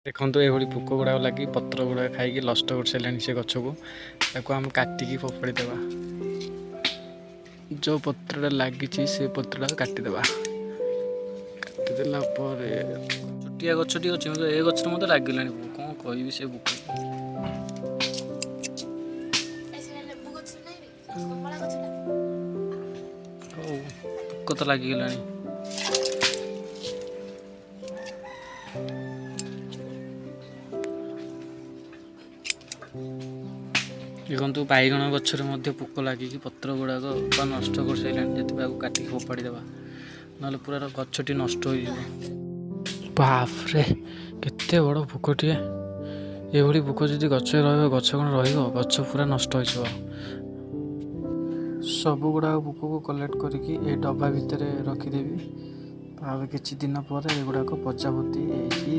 ଦେଖନ୍ତୁ ଏଭଳି ପୋକ ଗୁଡ଼ାକ ଲାଗି ପତ୍ର ଗୁଡ଼ାକ ଖାଇକି ନଷ୍ଟ କରିସାରିଲାଣି ସେ ଗଛକୁ। ତାକୁ ଆମେ କାଟିକି ଫୋପାଡ଼ି ଦେବା। ଯେଉଁ ପତ୍ରଟା ଲାଗିଛି ସେ ପତ୍ରଟା କାଟିଦେବା। କାଟିଦେଲା ପରେ ଛୋଟିଆ ଗଛଟି ଅଛି, ଏ ଗଛରେ ମୋତେ ଲାଗିଲାଣି ପୋକ। କ'ଣ କହିବି ସେ ପୋକ। ହଉ ପୋକ ତ ଲାଗିଗଲାଣି। ଦେଖନ୍ତୁ ବାଇଗଣ ଗଛରେ ମଧ୍ୟ ପୋକ ଲାଗିକି ପତ୍ର ଗୁଡ଼ାକ ନଷ୍ଟ କରିସାରିଲାଣି। ସେଥିପାଇଁ ଆକୁ କାଟିକି ଫୋପାଡ଼ି ଦେବା, ନହେଲେ ପୁରା ଗଛଟି ନଷ୍ଟ ହୋଇଯିବ। ବାପରେ କେତେ ବଡ଼ ପୋକଟିଏ! ଏଭଳି ପୋକ ଯଦି ଗଛରେ ରହିବ, ଗଛ କ'ଣ ରହିବ? ଗଛ ପୁରା ନଷ୍ଟ ହୋଇଯିବ। ସବୁ ଗୁଡ଼ାକ ପୋକକୁ କଲେକ୍ଟ କରିକି ଏ ଡବା ଭିତରେ ରଖିଦେବି। ଆଉ କିଛି ଦିନ ପରେ ଏଗୁଡ଼ାକ ପଚାପତି ହେଇକି